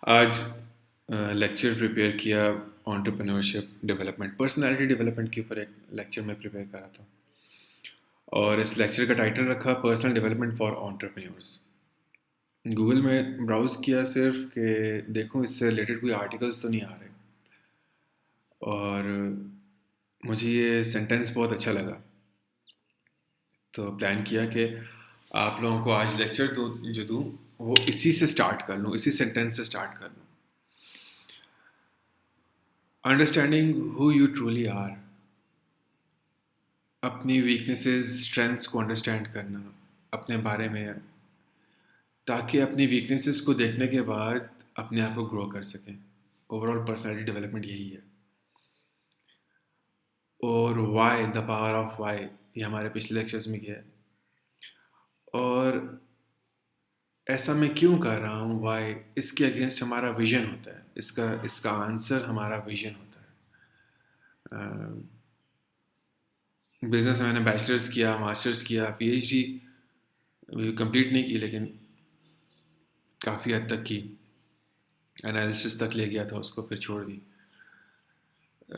आज lecture prepare किया entrepreneurship development personality development के ऊपर एक लेक्चर में प्रिपेयर कर रहा था और इस लेक्चर का टाइटल रखा personal development for entrepreneurs. Google में ब्राउज़ किया सिर्फ कि देखूं इससे रिलेटेड कोई आर्टिकल्स तो नहीं आ रहे और मुझे ये सेंटेंस बहुत अच्छा लगा तो प्लान किया कि आप लोगों को आज लेक्चर जो दूँ वो इसी से स्टार्ट कर लूँ, इसी सेंटेंस से स्टार्ट कर लूँ। Understanding who you truly are, अपनी वीकनेसेस स्ट्रेंथ्स को अंडरस्टैंड करना अपने बारे में, ताकि अपनी वीकनेसेस को देखने के बाद अपने आप को ग्रो कर सकें। ओवरऑल पर्सनालिटी डेवलपमेंट यही है। और why, the power of why, ये हमारे पिछले लेक्चर्स में किया है। और ऐसा मैं क्यों कर रहा हूँ, वाई, इसके अगेंस्ट हमारा विजन होता है, इसका आंसर हमारा विजन होता है। बिजनेस में मैंने बैचलर्स किया, मास्टर्स किया, पीएचडी कंप्लीट नहीं की लेकिन काफ़ी हद तक की, एनालिसिस तक ले गया था, उसको फिर छोड़ दी।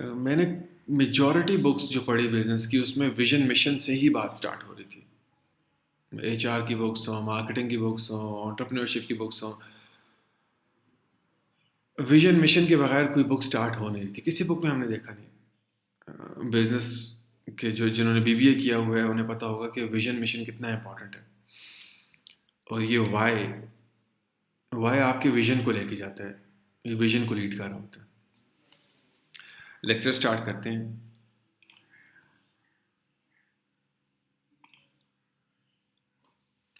मैंने मेजॉरिटी बुक्स जो पढ़ी बिजनेस की उसमें विजन मिशन से ही बात स्टार्ट हो रही थी। एचआर की बुक्स हो, मार्केटिंग की बुक्स हो, एंटरप्रेन्योरशिप की बुक्स हो, विजन मिशन के बगैर कोई बुक स्टार्ट हो नहीं रही थी। किसी बुक में हमने देखा नहीं। बिजनेस के जिन्होंने बीबीए किया हुआ है उन्हें पता होगा कि विजन मिशन कितना इंपॉर्टेंट है। और ये वाई, वाई आपके विजन को लेके जाता है, ये विजन को लीड कर रहा होता है। लेक्चर स्टार्ट करते हैं।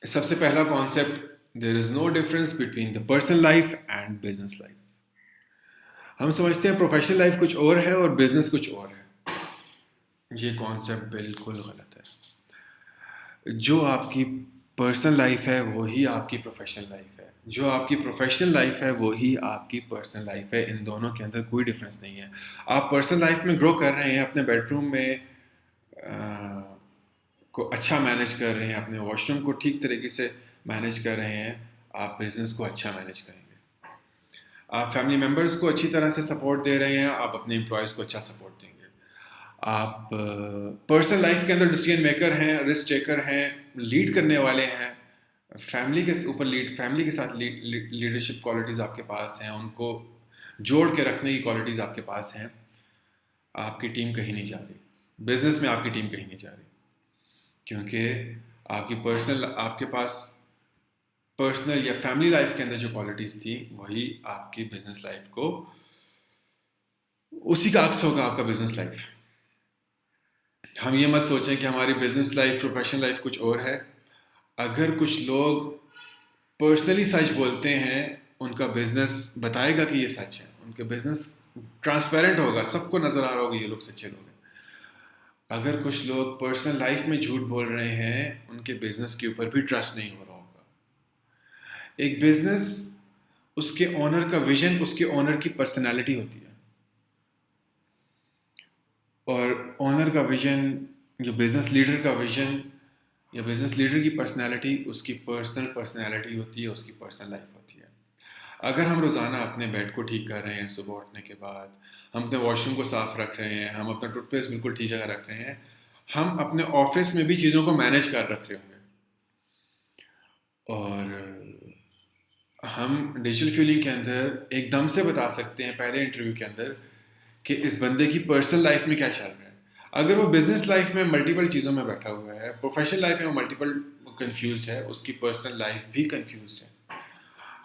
सबसे पहला concept, there is no difference between the personal life and business life. हम समझते हैं प्रोफेशनल लाइफ कुछ और है और बिजनेस कुछ और है। ये कॉन्सेप्ट बिल्कुल गलत है। जो आपकी पर्सनल लाइफ है वही आपकी प्रोफेशनल लाइफ है, जो आपकी प्रोफेशनल लाइफ है वही आपकी पर्सनल लाइफ है। इन दोनों के अंदर कोई डिफरेंस नहीं है। आप पर्सनल लाइफ में ग्रो कर रहे हैं, अपने बेडरूम में को अच्छा मैनेज कर रहे हैं, अपने वॉशरूम को ठीक तरीके से मैनेज कर रहे हैं, आप बिजनेस को अच्छा मैनेज करेंगे। आप फैमिली मेम्बर्स को अच्छी तरह से सपोर्ट दे रहे हैं, आप अपने एम्प्लॉयज़ को अच्छा सपोर्ट देंगे। आप पर्सनल लाइफ के अंदर डिसीजन मेकर हैं, रिस्क टेकर हैं, लीड करने वाले हैं, फैमिली के ऊपर फैमिली के साथ लीडरशिप क्वालिटीज़ आपके पास हैं, उनको जोड़ के रखने की क्वालिटीज़ आपके पास हैं। आपकी टीम कहीं नहीं जा रही, बिजनेस में आपकी टीम कहीं नहीं जा रही, क्योंकि आपके पास पर्सनल या फैमिली लाइफ के अंदर जो क्वालिटीज़ थी वही आपकी बिजनेस लाइफ को, उसी का अक्स होगा आपका बिजनेस लाइफ। हम ये मत सोचें कि हमारी बिजनेस लाइफ प्रोफेशनल लाइफ कुछ और है। अगर कुछ लोग पर्सनली सच बोलते हैं, उनका बिजनेस बताएगा कि ये सच है, उनके बिजनेस ट्रांसपेरेंट होगा, सबको नज़र आ रहा होगा ये लोग सच्चे लोग हैं। अगर कुछ लोग पर्सनल लाइफ में झूठ बोल रहे हैं, उनके बिजनेस के ऊपर भी ट्रस्ट नहीं हो रहा होगा। एक बिजनेस, उसके ओनर का विजन उसके ओनर की पर्सनालिटी होती है, और ओनर का विजन, जो बिजनेस लीडर का विजन या बिजनेस लीडर की पर्सनालिटी उसकी पर्सनल पर्सनालिटी होती है, उसकी पर्सनल लाइफ होती है। अगर हम रोज़ाना अपने बेड को ठीक कर रहे हैं, सुबह उठने के बाद हम अपने वॉशरूम को साफ़ रख रहे हैं, हम अपना टूथपेस्ट बिल्कुल ठीक जगह रख रहे हैं, हम अपने ऑफिस में भी चीज़ों को मैनेज कर रख रहे होंगे। और हम डिजिटल फीलिंग के अंदर एकदम से बता सकते हैं पहले इंटरव्यू के अंदर कि इस बंदे की पर्सनल लाइफ में क्या चल रहा है। अगर वो बिजनेस लाइफ में मल्टीपल चीज़ों में बैठा हुआ है, प्रोफेशनल लाइफ में वो मल्टीपल कंफ्यूज है, उसकी पर्सनल लाइफ भी कंफ्यूज है।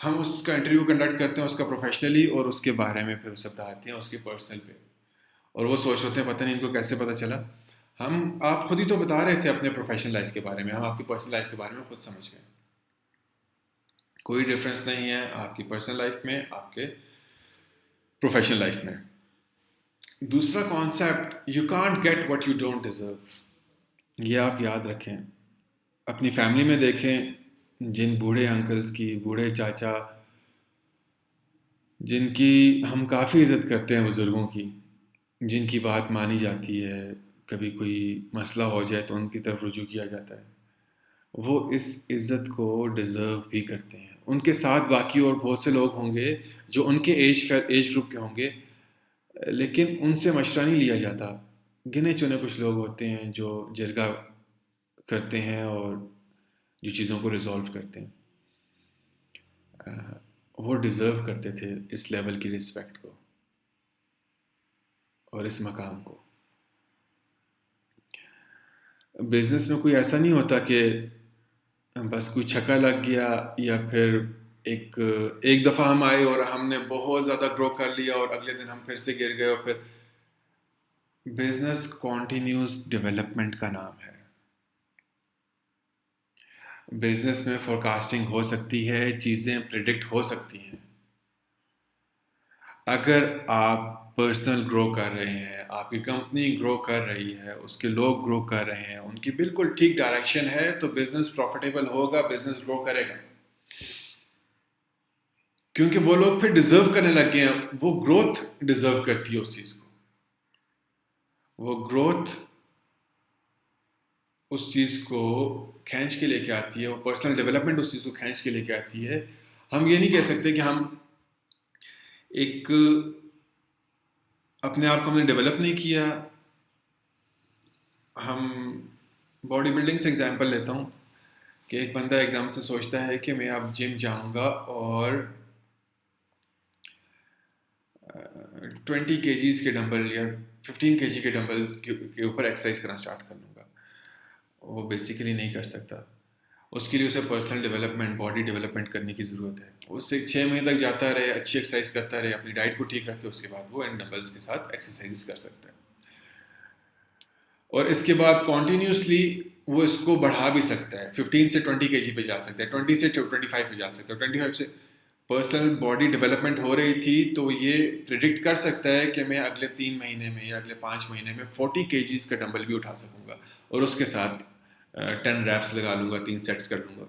हम उसका इंटरव्यू कंडक्ट करते हैं उसका प्रोफेशनली, और उसके बारे में फिर उसे बताते हैं उसके पर्सनल पे, और वो सोच होते हैं पता नहीं इनको कैसे पता चला। आप खुद ही तो बता रहे थे अपने प्रोफेशनल लाइफ के बारे में, हम आपकी पर्सनल लाइफ के बारे में खुद समझ गए। कोई डिफरेंस नहीं है आपकी पर्सनल लाइफ में, आपके प्रोफेशनल लाइफ में। दूसरा concept, you can't get what you don't deserve. ये आप याद रखें। अपनी फैमिली में देखें, जिन बूढ़े अंकल्स की, बूढ़े चाचा, जिनकी हम काफ़ी इज़्ज़त करते हैं, बुज़ुर्गों की, जिनकी बात मानी जाती है, कभी कोई मसला हो जाए तो उनकी तरफ रुजू किया जाता है, वो इस इज़्ज़त को डिज़र्व भी करते हैं। उनके साथ बाकी और बहुत से लोग होंगे जो उनके एज ग्रुप के होंगे, लेकिन उनसे मशवरा नहीं लिया जाता। गिने चुने कुछ लोग होते हैं जो जिरगा करते हैं और जो चीज़ों को रिजॉल्व करते हैं। वो डिज़र्व करते थे इस लेवल की रिस्पेक्ट को और इस मकाम को। बिजनेस में कोई ऐसा नहीं होता कि बस कोई छक्का लग गया या फिर एक एक दफ़ा हम आए और हमने बहुत ज़्यादा ग्रो कर लिया और अगले दिन हम फिर से गिर गए। और फिर बिजनेस कॉन्टिन्यूस डेवलपमेंट का नाम है। बिजनेस में फोरकास्टिंग हो सकती है, चीज़ें प्रिडिक्ट हो सकती हैं। अगर आप पर्सनल ग्रो कर रहे हैं, आपकी कंपनी ग्रो कर रही है, उसके लोग ग्रो कर रहे हैं, उनकी बिल्कुल ठीक डायरेक्शन है, तो बिजनेस प्रॉफिटेबल होगा, बिजनेस ग्रो करेगा। क्योंकि वो लोग फिर डिजर्व करने लग गए हैं, वो ग्रोथ डिजर्व करती है उस चीज़ को। वो ग्रोथ उस चीज़ को खींच के लेके आती है, वो पर्सनल डेवलपमेंट उस चीज़ को खींच के लेके आती है। हम ये नहीं कह सकते कि हम एक अपने आप को हमने डेवलप नहीं किया। हम बॉडी बिल्डिंग से एग्जांपल लेता हूँ कि एक बंदा एकदम से सोचता है कि मैं अब जिम जाऊँगा और 20 kgs के डंबल या 15 kg के डंबल के ऊपर एक्सरसाइज करना स्टार्ट कर लूँगा। वो बेसिकली नहीं कर सकता। उसके लिए उसे पर्सनल डेवलपमेंट, बॉडी डेवलपमेंट करने की ज़रूरत है। उससे 6 महीने तक जाता रहे, अच्छी एक्सरसाइज करता रहे, अपनी डाइट को ठीक रखे, उसके बाद वो इन डंबल्स के साथ एक्सरसाइज कर सकता है। और इसके बाद कॉन्टीन्यूसली वो इसको बढ़ा भी सकता है। 15 से 20 kg पे जा सकता है, 20 से 25 पे जा सकता है, 25 से पर्सनल बॉडी डेवलपमेंट हो रही थी तो ये प्रिडिक्ट कर सकता है कि मैं अगले 3 महीने में या अगले 5 महीने में 40 kgs का डंबल भी उठा सकूंगा और उसके साथ 10 रैप्स लगा लूंगा, 3 सेट्स कर लूंगा।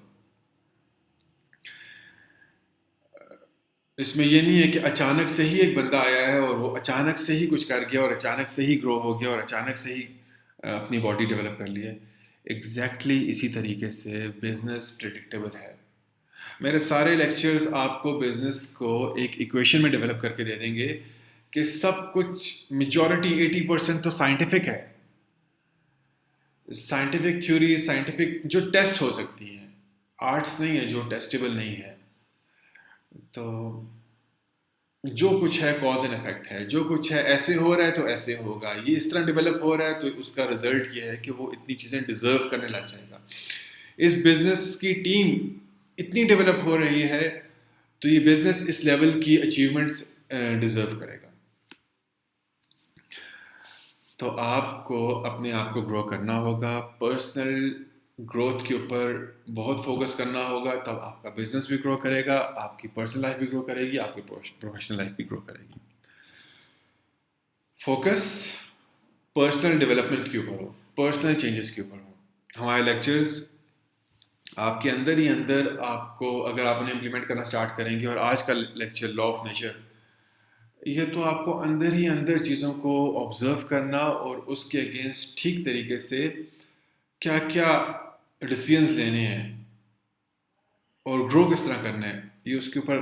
इसमें ये नहीं है कि अचानक से ही एक बंदा आया है और वो अचानक से ही कुछ कर गया और अचानक से ही ग्रो हो गया और अचानक से ही अपनी बॉडी डेवलप कर ली है। एग्जैक्टली इसी तरीके से बिजनेस प्रिडिक्टेबल है। मेरे सारे लेक्चर्स आपको बिजनेस को एक इक्वेशन में डेवलप करके दे देंगे कि सब कुछ मेजॉरिटी 80% तो साइंटिफिक है। साइंटिफिक थ्योरी, साइंटिफिक जो टेस्ट हो सकती हैं, आर्ट्स नहीं है जो टेस्टेबल नहीं है। तो जो कुछ है कॉज एंड इफेक्ट है, जो कुछ है ऐसे हो रहा है तो ऐसे होगा, ये इस तरह डेवलप हो रहा है तो उसका रिजल्ट ये है कि वो इतनी चीज़ें डिजर्व करने लग जाएगा। इस बिजनेस की टीम इतनी डेवलप हो रही है तो ये बिजनेस इस लेवल की अचीवमेंट्स डिजर्व करेगा। तो आपको अपने आप को ग्रो करना होगा, पर्सनल ग्रोथ के ऊपर बहुत फोकस करना होगा, तब आपका बिजनेस भी ग्रो करेगा, आपकी पर्सनल लाइफ भी ग्रो करेगी, आपकी प्रोफेशनल लाइफ भी ग्रो करेगी। फोकस पर्सनल डेवलपमेंट के ऊपर हो, पर्सनल चेंजेस के ऊपर हो। हमारे लेक्चर्स आपके अंदर ही अंदर आपको, अगर आप उन्हें इम्प्लीमेंट करना स्टार्ट करेंगे, और आज का लेक्चर लॉ ऑफ नेचर, ये तो आपको अंदर ही अंदर चीज़ों को ऑब्जर्व करना और उसके अगेंस्ट ठीक तरीके से क्या क्या डिसीजंस लेने हैं और ग्रो किस तरह करना है, ये उसके ऊपर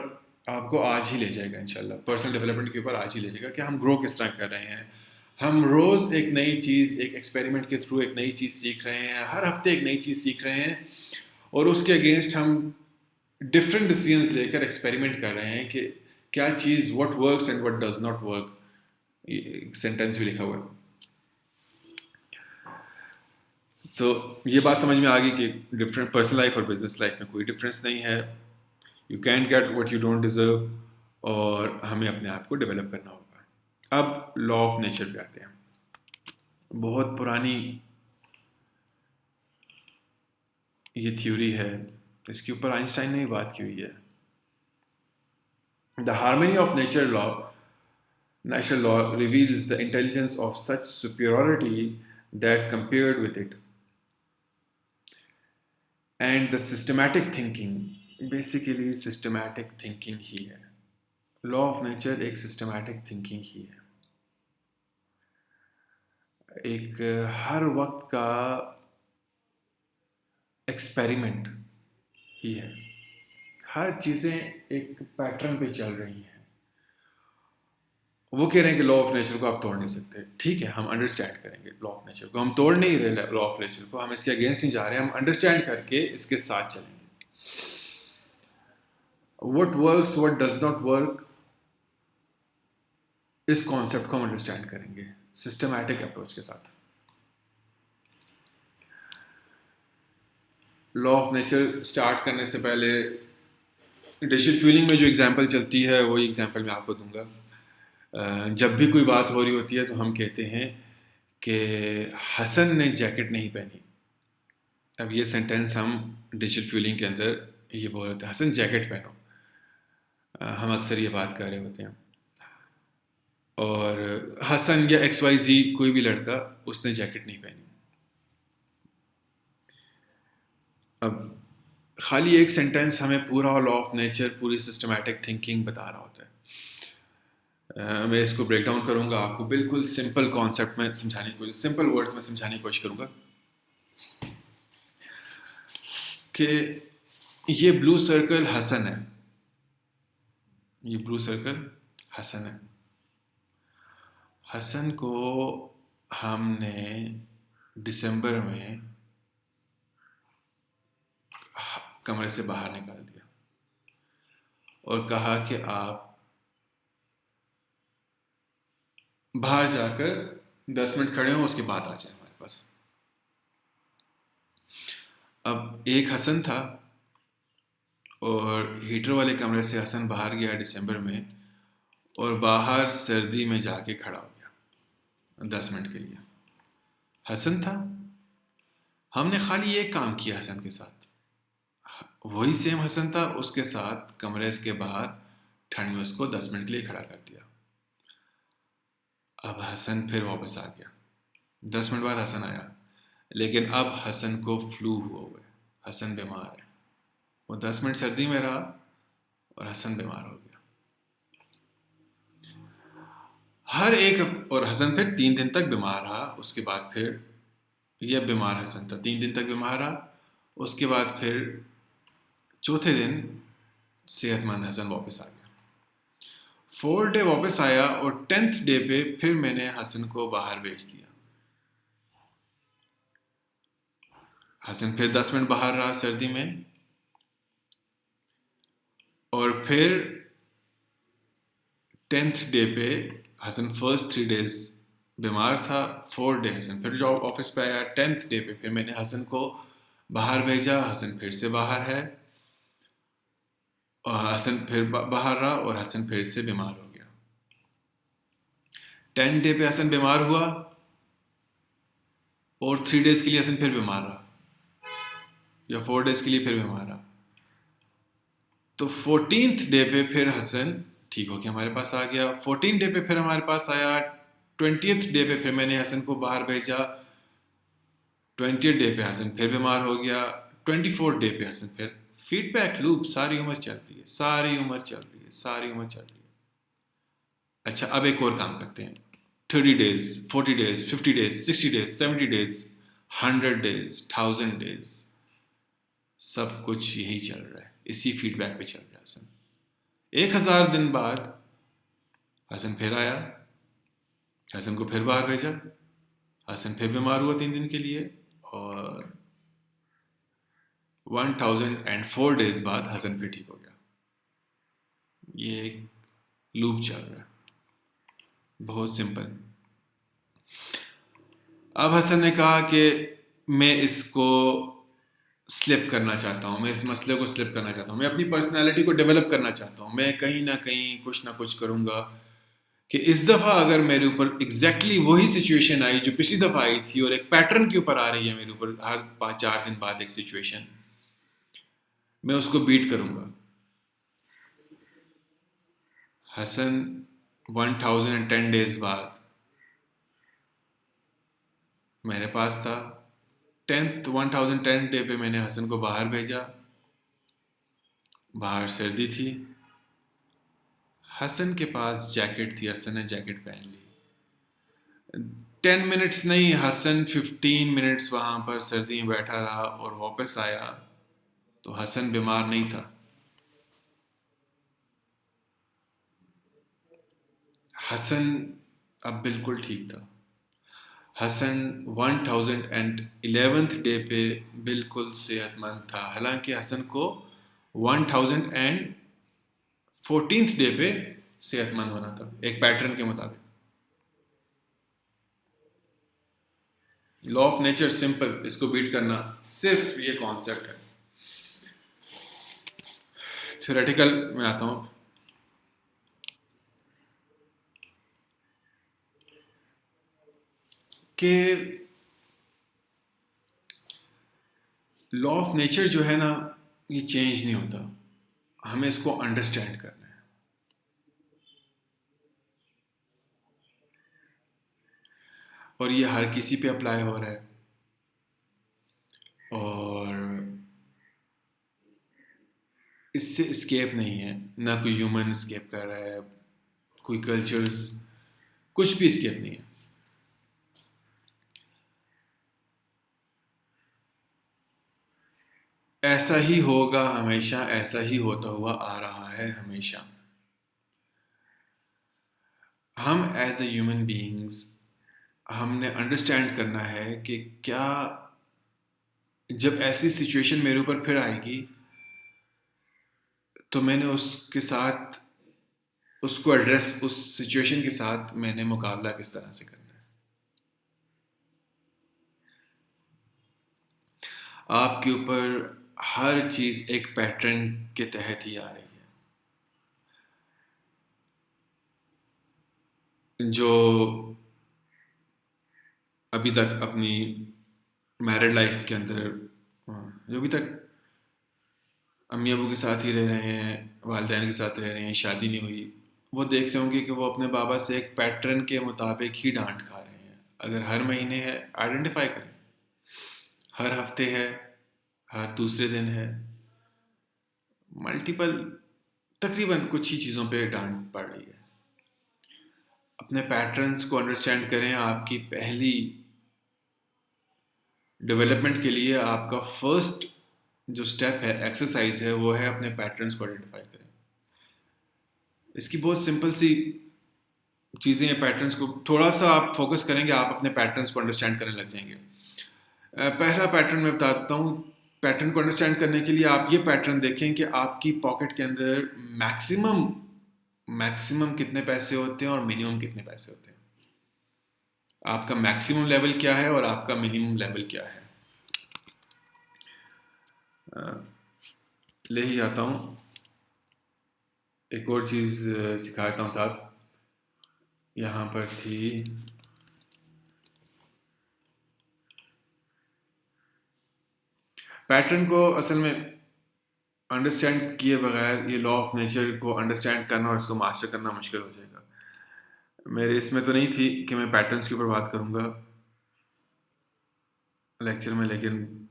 आपको आज ही ले जाएगा इंशाल्लाह। पर्सनल डेवलपमेंट के ऊपर आज ही ले जाएगा कि हम ग्रो किस तरह कर रहे हैं। हम रोज़ एक नई चीज़, एक एक्सपेरिमेंट के थ्रू एक नई चीज़ सीख रहे हैं, हर हफ्ते एक नई चीज़ सीख रहे हैं और उसके अगेंस्ट हम डिफरेंट डिसीजंस लेकर एक्सपेरिमेंट कर रहे हैं कि क्या चीज़ what works and what does not work. Sentence भी लिखा हुआ है। तो ये बात समझ में आ गई कि डिफरेंट पर्सनल लाइफ और बिजनेस लाइफ में कोई डिफरेंस नहीं है। You can get what you don't deserve और हमें अपने आप को डेवलप करना होगा। अब लॉ ऑफ नेचर पे आते हैं। बहुत पुरानी ये थ्योरी है, इसके ऊपर आइंस्टाइन ने भी बात की हुई है। The harmony of natural law reveals the intelligence of such superiority that compared with it, and the systematic thinking, basically systematic thinking ही है। लॉ ऑफ नेचर एक सिस्टमैटिक थिंकिंग ही है, एक हर वक्त का एक्सपेरिमेंट ही है। हर चीज़ें एक पैटर्न पे चल रही हैं। वो कह रहे हैं कि लॉ ऑफ नेचर को आप तोड़ नहीं सकते। ठीक है, हम अंडरस्टैंड करेंगे लॉ ऑफ नेचर को, हम तोड़ नहीं रहे लॉ ऑफ नेचर को, हम इसके अगेंस्ट नहीं जा रहे, हम अंडरस्टैंड करके इसके साथ चलेंगे। What works, what does not work, इस कॉन्सेप्ट को हम अंडरस्टैंड करेंगे सिस्टमैटिक अप्रोच के साथ। लॉ ऑफ नेचर स्टार्ट करने से पहले डिजिटल फ्यूलिंग में जो एग्जांपल चलती है वही एग्जांपल मैं आपको दूंगा। जब भी कोई बात हो रही होती है तो हम कहते हैं कि हसन ने जैकेट नहीं पहनी। अब ये सेंटेंस हम डिजिटल फ्यूलिंग के अंदर ये बोल रहे थे, हसन जैकेट पहनो। हम अक्सर ये बात कर रहे होते हैं, और हसन या XYZ कोई भी लड़का, उसने जैकेट नहीं पहनी। अब खाली एक सेंटेंस हमें पूरा लॉ ऑफ नेचर, पूरी सिस्टमैटिक थिंकिंग बता रहा होता है। मैं इसको ब्रेक डाउन करूँगा, आपको बिल्कुल सिंपल कॉन्सेप्ट में समझाने की कोशिश, सिंपल वर्ड्स में समझाने की कोशिश करूँगा कि ये ब्लू सर्कल हसन है, ये ब्लू सर्कल हसन है। हसन को हमने दिसंबर में कमरे से बाहर निकाल दिया और कहा कि आप बाहर जाकर 10 मिनट खड़े हो, उसके बाद आ जाए हमारे पास। अब एक हसन था और हीटर वाले कमरे से हसन बाहर गया दिसंबर में, और बाहर सर्दी में जाके खड़ा हो गया 10 मिनट के लिए। हसन था, हमने खाली एक काम किया हसन के साथ, वही सेम हसन था, उसके साथ कमरे के बाहर ठंड में उसको 10 मिनट के लिए खड़ा कर दिया। अब हसन फिर वापस आ गया, 10 मिनट बाद हसन आया, लेकिन अब हसन को फ्लू हुआ हुआ है, हसन बीमार है। वो 10 मिनट सर्दी में रहा और हसन बीमार हो गया। हर एक, और हसन फिर 3 दिन तक बीमार रहा। उसके बाद फिर यह बीमार हसन था, 3 दिन तक बीमार रहा। उसके बाद फिर चौथे दिन सेहतमंद हसन वापस आ गया। 4th डे वापस आया और 10th डे पे फिर मैंने हसन को बाहर भेज दिया। हसन फिर 10 मिनट बाहर रहा सर्दी में, और फिर 10th डे पे हसन फर्स्ट 3 डेज बीमार था। 4th डे हसन फिर जॉब ऑफिस पे आया। 10th डे पे फिर मैंने हसन को बाहर भेजा, हसन फिर से बाहर है, और हसन फिर बाहर रहा और हसन फिर से बीमार हो गया। 10 डे पे हसन बीमार हुआ और 3 डेज के लिए हसन फिर बीमार रहा, या 4 डेज के लिए फिर बीमार रहा। तो 14th डे पे फिर हसन ठीक होके हमारे पास आ गया। 14th डे पे फिर हमारे पास आया। 20th डे पे फिर मैंने हसन को बाहर भेजा। 20th डे पे हसन फिर बीमार हो गया। 24th डे पे हसन फिर, फीडबैक लूप सारी उम्र चल रही है, सारी उम्र चल रही है, सारी उम्र चल रही है। अच्छा, अब एक और काम करते हैं। 30 days, 40 days, 50 days, 60 days, 70 days, 100 days, 1000 days, सब कुछ यही चल रहा है, इसी फीडबैक पे चल रहा है हसन। 1000 दिन बाद हसन फिर आया, हसन को फिर बाहर भेजा, हसन फिर बीमार हुआ 3 दिन के लिए, और 1004 डेज बाद हसन फिर ठीक हो गया। ये एक लूप चल रहा है, बहुत सिंपल। अब हसन ने कहा कि मैं इसको स्लिप करना चाहता हूँ, मैं इस मसले को स्लिप करना चाहता हूँ, मैं अपनी पर्सनैलिटी को डेवलप करना चाहता हूँ, मैं कहीं ना कहीं कुछ ना कुछ करूँगा कि इस दफ़ा अगर मेरे ऊपर एग्जैक्टली वही सिचुएशन आई जो पिछली दफ़ा आई थी, और एक पैटर्न के ऊपर आ रही है मेरे ऊपर हर 5-4 दिन बाद एक सिचुएशन, मैं उसको बीट करूँगा। हसन 1010 डेज बाद मेरे पास था। 1010 डे पे मैंने हसन को बाहर भेजा, बाहर सर्दी थी, हसन के पास जैकेट थी, हसन ने जैकेट पहन ली। 10 मिनट्स नहीं, हसन 15 मिनट्स वहाँ पर सर्दी में बैठा रहा और वापस आया तो हसन बीमार नहीं था। हसन अब बिल्कुल ठीक था। हसन 1011th डे पे बिल्कुल सेहतमंद था, हालांकि हसन को 1014th डे पे सेहतमंद होना था एक पैटर्न के मुताबिक। लॉ ऑफ नेचर सिंपल, इसको बीट करना सिर्फ ये कॉन्सेप्ट है। थ्योरेटिकल में आता हूं। कि लॉ ऑफ नेचर जो है ना, ये चेंज नहीं होता, हमें इसको अंडरस्टैंड करना है। और ये हर किसी पे अप्लाई हो रहा है, और इससे स्केप नहीं है, ना कोई ह्यूमन स्केप कर रहा है, कोई कल्चर्स, कुछ भी स्केप नहीं है। ऐसा ही होगा हमेशा, ऐसा ही होता हुआ आ रहा है हमेशा। हम एज ए ह्यूमन बीइंग्स, हमने अंडरस्टैंड करना है कि क्या, जब ऐसी सिचुएशन मेरे ऊपर फिर आएगी तो मैंने उसके साथ, उसको एड्रेस, उस सिचुएशन के साथ मैंने मुकाबला किस तरह से करना है। आपके ऊपर हर चीज़ एक पैटर्न के तहत ही आ रही है। जो अभी तक अपनी मैरिड लाइफ के अंदर, जो अभी तक अम्मी अबू के साथ ही रह रहे हैं, वालदैन के साथ रह रहे हैं, शादी नहीं हुई, वो देख रहे होंगे कि वो अपने बाबा से एक पैटर्न के मुताबिक ही डांट खा रहे हैं। अगर हर महीने है, आइडेंटिफाई करें, हर हफ्ते है, हर दूसरे दिन है, मल्टीपल, तकरीबन कुछ ही चीज़ों पे डांट पड़ रही है। अपने पैटर्न्स को अंडरस्टैंड करें। आपकी पहली डेवलपमेंट के लिए आपका फर्स्ट जो स्टेप है, एक्सरसाइज है, वो है अपने पैटर्न्स को आइडेंटिफाई करें। इसकी बहुत सिंपल सी चीज़ें हैं। पैटर्न्स को थोड़ा सा आप फोकस करेंगे, आप अपने पैटर्न्स को अंडरस्टैंड करने लग जाएंगे। पहला पैटर्न मैं बताता हूँ। पैटर्न को अंडरस्टैंड करने के लिए आप ये पैटर्न देखें कि आपकी पॉकेट के अंदर मैक्सिमम मैक्सिमम कितने पैसे होते हैं और मिनिमम कितने पैसे होते हैं। आपका मैक्सिमम लेवल क्या है और आपका मिनिमम लेवल क्या है। ले ही आता हूँ, एक और चीज़ सिखाता हूँ साथ। यहाँ पर थी, पैटर्न को असल में अंडरस्टैंड किए बगैर ये लॉ ऑफ नेचर को अंडरस्टैंड करना और इसको मास्टर करना मुश्किल हो जाएगा। मेरे इसमें तो नहीं थी कि मैं पैटर्न्स के ऊपर बात करूँगा लेक्चर में, लेकिन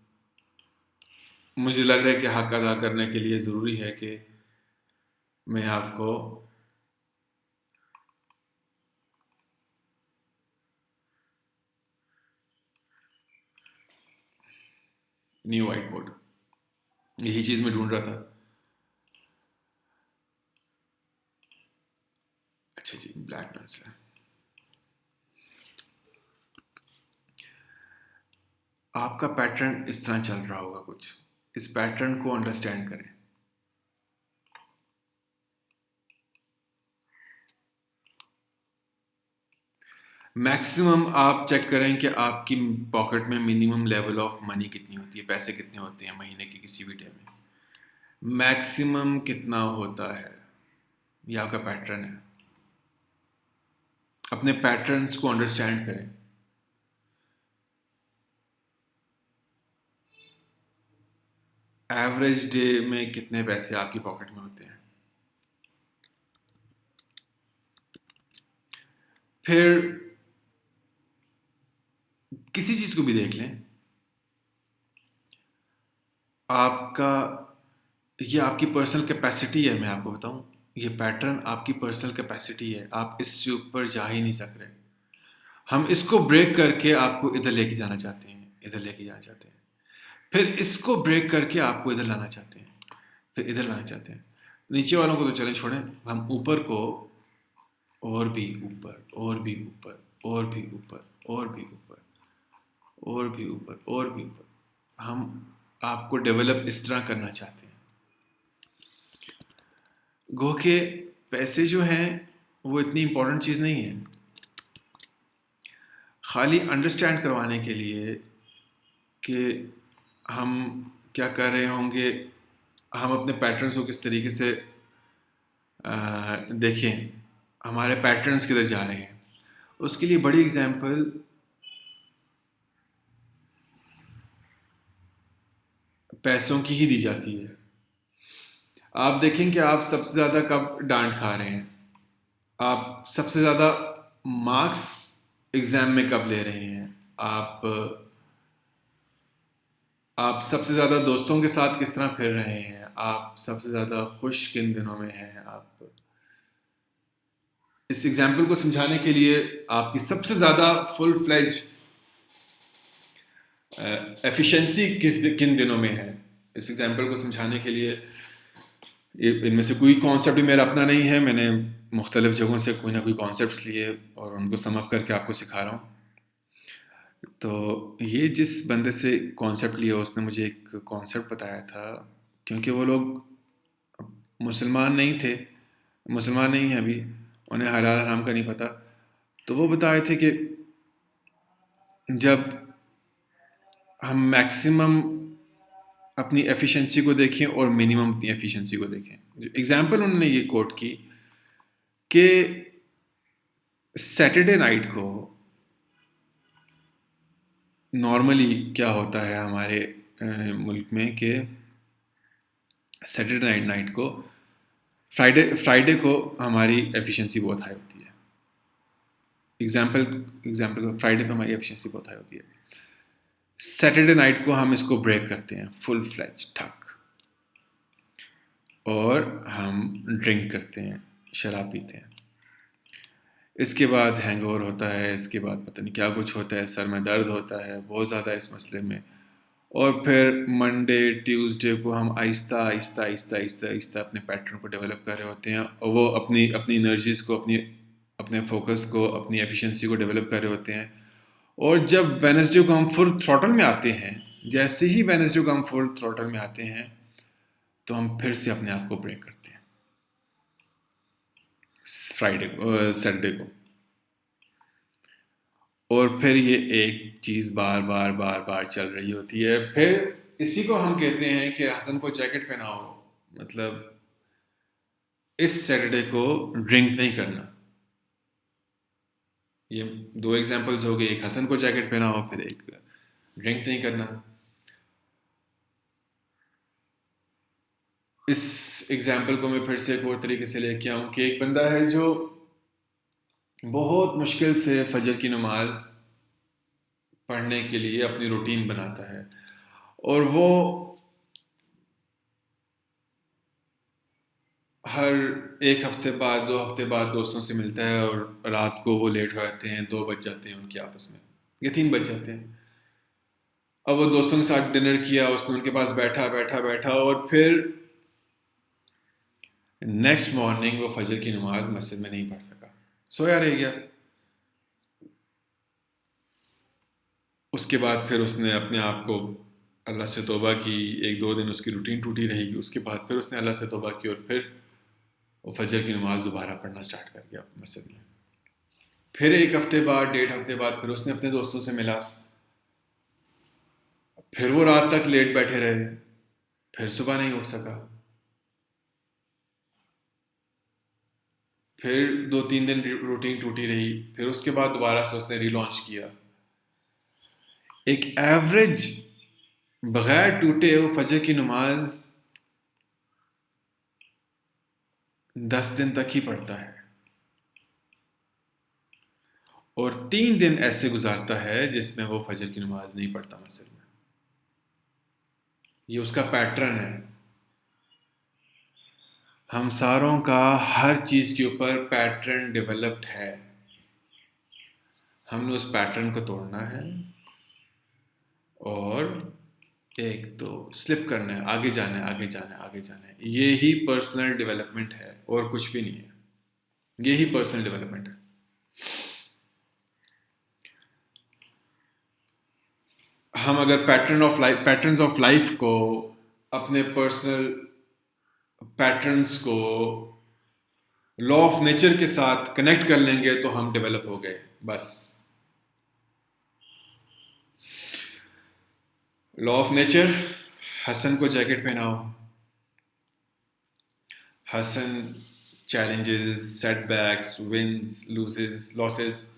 मुझे लग रहा है कि हक अदा करने के लिए ज़रूरी है कि मैं आपको न्यू वाइट बोर्ड, यही चीज़ मैं ढूंढ रहा था। अच्छा जी, ब्लैक पेन से आपका पैटर्न इस तरह चल रहा होगा कुछ। इस पैटर्न को अंडरस्टैंड करें। मैक्सिमम आप चेक करें कि आपकी पॉकेट में मिनिमम लेवल ऑफ मनी कितनी होती है, पैसे कितने होते हैं महीने के किसी भी डे में। मैक्सिमम कितना होता है, ये आपका पैटर्न है। अपने पैटर्न्स को अंडरस्टैंड करें। एवरेज डे में कितने पैसे आपकी पॉकेट में होते हैं। फिर किसी चीज़ को भी देख लें, आपका, ये आपकी पर्सनल कैपेसिटी है। मैं आपको बताऊं, ये पैटर्न आपकी पर्सनल कैपेसिटी है, आप इससे ऊपर जा ही नहीं सक रहे। हम इसको ब्रेक करके आपको इधर लेके जाना चाहते हैं, इधर लेके जाना चाहते हैं, फिर इसको ब्रेक करके आपको इधर लाना चाहते हैं, फिर इधर लाना चाहते हैं। नीचे वालों को तो चलें छोड़ें, हम ऊपर को और भी ऊपर, और भी ऊपर, और भी ऊपर, और भी ऊपर, और भी ऊपर, और भी ऊपर। हम आपको डेवलप इस तरह करना चाहते हैं। गो के पैसे जो हैं वो इतनी इम्पोर्टेंट चीज़ नहीं है। खाली अंडरस्टैंड करवाने के लिए कि हम क्या कर रहे होंगे, हम अपने पैटर्न्स को किस तरीके से देखें, हमारे पैटर्न्स किधर जा रहे हैं। उसके लिए बड़ी एग्जांपल पैसों की ही दी जाती है। आप देखें कि आप सबसे ज़्यादा कब डांट खा रहे हैं, आप सबसे ज़्यादा मार्क्स एग्ज़ाम में कब ले रहे हैं, आप सबसे ज़्यादा दोस्तों के साथ किस तरह फिर रहे हैं, आप सबसे ज़्यादा खुश किन दिनों में हैं। आप इस एग्जाम्पल को समझाने के लिए आपकी सबसे ज़्यादा फुल फ्लेज एफिशिएंसी किन दिनों में है। इस एग्जाम्पल को समझाने के लिए इनमें से कोई कॉन्सेप्ट भी मेरा अपना नहीं है, मैंने मुख्तलिफ जगहों से कोई ना कोई कॉन्सेप्ट्स लिए और उनको समअप करके आपको सिखा रहा हूँ। तो ये जिस बंदे से कॉन्सेप्ट लिया उसने मुझे एक कॉन्सेप्ट बताया था, क्योंकि वो लोग मुसलमान नहीं थे, मुसलमान नहीं हैं अभी, उन्हें हलाल हराम का नहीं पता। तो वो बता रहे थे कि जब हम मैक्सिमम अपनी एफिशिएंसी को देखें और मिनिमम अपनी एफिशिएंसी को देखें। एग्जाम्पल उन्होंने ये कोट की कि सैटरडे नाइट को नॉर्मली क्या होता है हमारे मुल्क में कि सैटरडे नाइट को फ्राइडे को हमारी एफिशिएंसी बहुत हाई होती है। एग्जाम्पल को फ्राइडे पे हमारी एफिशिएंसी बहुत हाई होती है। सैटरडे नाइट को हम इसको ब्रेक करते हैं फुल फ्लैज ठक, और हम ड्रिंक करते हैं, शराब पीते हैं। इसके बाद हैंगओवर होता है, इसके बाद पता नहीं क्या कुछ होता है, सर में दर्द होता है बहुत ज़्यादा इस मसले में। और फिर मंडे ट्यूसडे को हम आहिस्ता आहिस्ता आहिस्ता आहिस्ता आहिस्ता अपने पैटर्न को डेवलप कर रहे होते हैं, और वो अपनी अपनी एनर्जीज़ को, अपने फोकस को, अपनी एफिशिएंसी को डेवलप कर रहे होते हैं। और जब वेडनेसडे को हम फुल थ्रॉटल में आते हैं, जैसे ही वेडनेसडे को हम फुल थ्रॉटल में आते हैं तो हम फिर से अपने आप को ब्रेक करते हैं सैटरडे को। और फिर ये एक चीज़ बार बार बार बार चल रही होती है। फिर इसी को हम कहते हैं कि हसन को जैकेट पहनाओ, मतलब इस सैटरडे को ड्रिंक नहीं करना। ये दो एग्जांपल्स हो गए, एक हसन को जैकेट पहनाओ, फिर एक ड्रिंक नहीं करना। इस एग्जाम्पल को मैं फिर से एक और तरीके से लेके आऊँ कि एक बंदा है जो बहुत मुश्किल से फजर की नमाज पढ़ने के लिए अपनी रूटीन बनाता है, और वो हर एक हफ्ते बाद 2 हफ्ते बाद दोस्तों से मिलता है, और रात को वो लेट हो जाते हैं, 2 बज जाते हैं उनके आपस में, या 3 बज जाते हैं। अब वो दोस्तों के साथ डिनर किया, उसने उनके पास बैठा बैठा बैठा, और फिर नेक्स्ट मॉर्निंग वो फजर की नमाज मस्जिद में नहीं पढ़ सका, सोया रह गया। उसके बाद फिर उसने अपने आप को अल्लाह से तौबा की, 1-2 दिन उसकी रूटीन टूटी रहेगी, उसके बाद फिर उसने अल्लाह से तौबा की और फिर वो फजर की नमाज दोबारा पढ़ना स्टार्ट कर दिया मस्जिद में। फिर 1 हफ्ते बाद, 1.5 हफ्ते बाद फिर उसने अपने दोस्तों से मिला, फिर वो रात तक लेट बैठे रहे, फिर सुबह नहीं उठ सका। फिर 2-3 दिन रूटीन टूटी रही, फिर उसके बाद दोबारा से उसने रीलॉन्च किया। एक एवरेज बगैर टूटे वो फजर की नमाज 10 दिन तक ही पढ़ता है, और 3 दिन ऐसे गुजारता है जिसमें वो फजर की नमाज नहीं पढ़ता मस्जिद में। ये उसका पैटर्न है। हम सारों का हर चीज़ के ऊपर पैटर्न डेवलप्ड है, हमने उस पैटर्न को तोड़ना है और एक तो स्लिप करना है, आगे जाना है, आगे जाना है, आगे जाना है। ये ही पर्सनल डेवलपमेंट है और कुछ भी नहीं है। ये ही पर्सनल डेवलपमेंट है। हम अगर पैटर्न्स ऑफ लाइफ को अपने पर्सनल पैटर्न्स को लॉ ऑफ नेचर के साथ कनेक्ट कर लेंगे तो हम डेवलप हो गए बस। लॉ ऑफ नेचर, हसन को जैकेट पहनाओ, Hasan challenges, setbacks, wins, losses, losses,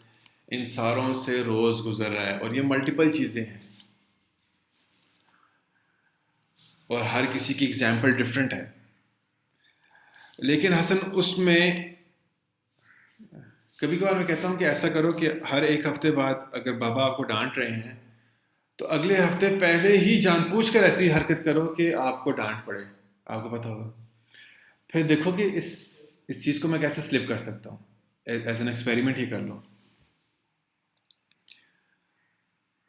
इन सारों से रोज गुजर रहा है और ये मल्टीपल चीज़ें हैं और हर किसी की एग्जाम्पल डिफरेंट है। लेकिन हसन उसमें कभी कभार मैं कहता हूँ कि ऐसा करो कि हर एक हफ्ते बाद अगर बाबा आपको डांट रहे हैं तो अगले हफ्ते पहले ही जानबूझकर ऐसी हरकत करो कि आपको डांट पड़े, आपको पता होगा। फिर देखो कि इस चीज़ को मैं कैसे स्लिप कर सकता हूँ, एज एन एक्सपेरिमेंट ही कर लो।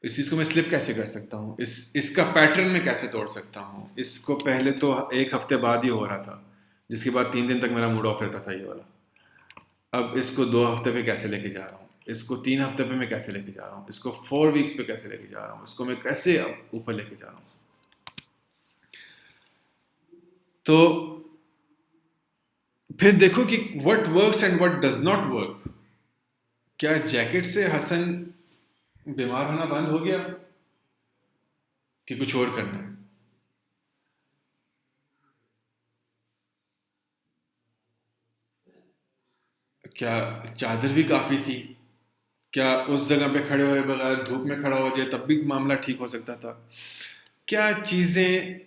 इस चीज़ को मैं स्लिप कैसे कर सकता हूँ, इसका पैटर्न मैं कैसे तोड़ सकता हूँ। इसको पहले तो एक हफ्ते बाद ही हो रहा था, जिसके बाद 3 दिन तक मेरा मूड ऑफ रहता था ये वाला। अब इसको 2 हफ्ते पे कैसे लेके जा रहा हूँ, इसको 3 हफ्ते पे मैं कैसे लेके जा रहा हूँ, इसको 4 वीक्स पे कैसे लेके जा रहा हूँ, इसको मैं कैसे अब ऊपर लेके जा रहा हूँ। तो फिर देखो कि what works and what does not work. क्या जैकेट से हसन बीमार होना बंद हो गया कि कुछ और करना है? क्या चादर भी काफ़ी थी? क्या उस जगह पे खड़े हुए बगैर धूप में खड़ा हो जाए तब भी मामला ठीक हो सकता था? क्या चीज़ें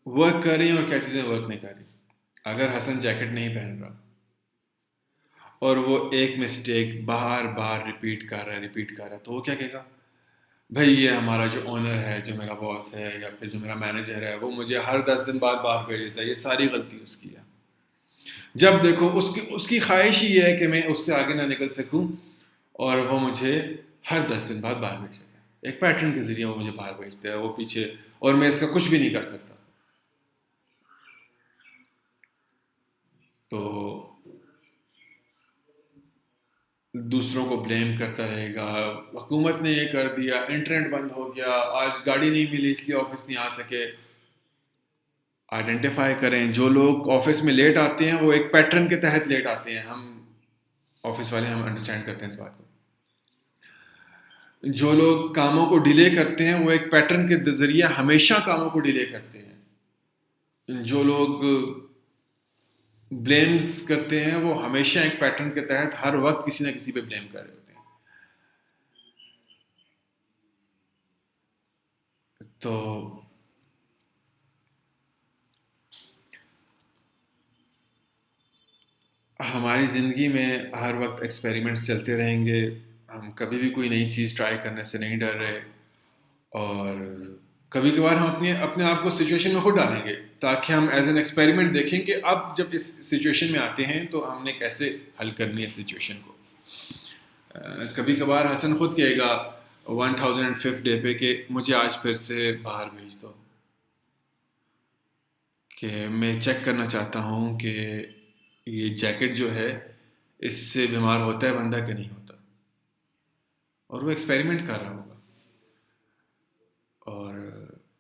वर्क कर रही हैं और क्या चीज़ें वर्क नहीं कर रही? अगर हसन जैकेट नहीं पहन रहा और वो एक मिस्टेक बार बार रिपीट कर रहा है, तो वो क्या कहेगा? भाई ये हमारा जो ओनर है, जो मेरा बॉस है या फिर जो मेरा मैनेजर है, वो मुझे हर 10 दिन बाद बाहर भेज देता है, ये सारी गलती उसकी है। जब देखो उसकी उसकी ख्वाहिश ही है कि मैं उससे आगे ना निकल सकूं और वो मुझे हर 10 दिन बाद बाहर भेजता है। एक पैटर्न के जरिए वो मुझे बाहर भेजता है, वो पीछे, और मैं इसका कुछ भी नहीं कर सकता। तो दूसरों को ब्लेम करता रहेगा, हुकूमत ने ये कर दिया, इंटरनेट बंद हो गया, आज गाड़ी नहीं मिली इसलिए ऑफिस नहीं आ सके। आइडेंटिफाई करें, जो लोग ऑफिस में लेट आते हैं वो एक पैटर्न के तहत लेट आते हैं। हम ऑफिस वाले हम अंडरस्टैंड करते हैं इस बात को। जो लोग कामों को डिले करते हैं वो एक पैटर्न के जरिए हमेशा कामों को डिले करते हैं। जो लोग ब्लेम्स करते हैं वो हमेशा एक पैटर्न के तहत हर वक्त किसी ना किसी पे ब्लेम कर रहे होते हैं। तो हमारी ज़िंदगी में हर वक्त एक्सपेरिमेंट्स चलते रहेंगे। हम कभी भी कोई नई चीज़ ट्राई करने से नहीं डर रहे और कभी कभार हम अपने अपने आप को सिचुएशन में खुद डालेंगे ताकि हम एज एन एक्सपेरिमेंट देखें कि अब जब इस सिचुएशन में आते हैं तो हमने कैसे हल करनी है सिचुएशन को। कभी कभार हसन खुद कहेगा 1005 डे पे कि मुझे आज फिर से बाहर भेज दो, कि मैं चेक करना चाहता हूँ कि ये जैकेट जो है इससे बीमार होता है बंदा कि नहीं होता। और वो एक्सपेरिमेंट कर रहा होगा। और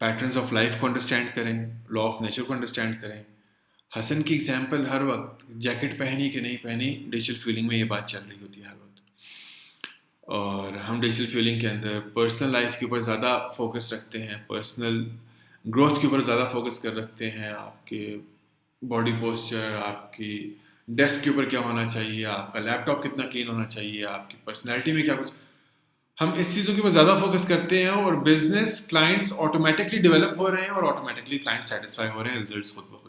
पैटर्न्स ऑफ लाइफ को अंडरस्टैंड करें, लॉ ऑफ नेचर को अंडरस्टैंड करें। हसन की एग्जांपल हर वक्त जैकेट पहनी कि नहीं पहनी, डिजिटल फ्यूलिंग में ये बात चल रही होती है हर वक्त। और हम डिजिटल फ्यूलिंग के अंदर पर्सनल लाइफ के ऊपर ज़्यादा फोकस रखते हैं, पर्सनल ग्रोथ के ऊपर ज़्यादा फोकस कर रखते हैं। आपके बॉडी पोस्चर, आपकी डेस्क के ऊपर क्या होना चाहिए, आपका लैपटॉप कितना क्लीन होना चाहिए, आपकी पर्सनैलिटी में क्या कुछ, हम इस चीज़ों के ऊपर ज़्यादा फोकस करते हैं और बिजनेस क्लाइंट्स ऑटोमेटिकली डेवलप हो रहे हैं और ऑटोमेटिकली क्लाइंट सेटिस्फाई हो रहे हैं, रिजल्ट्स खुद ब खुद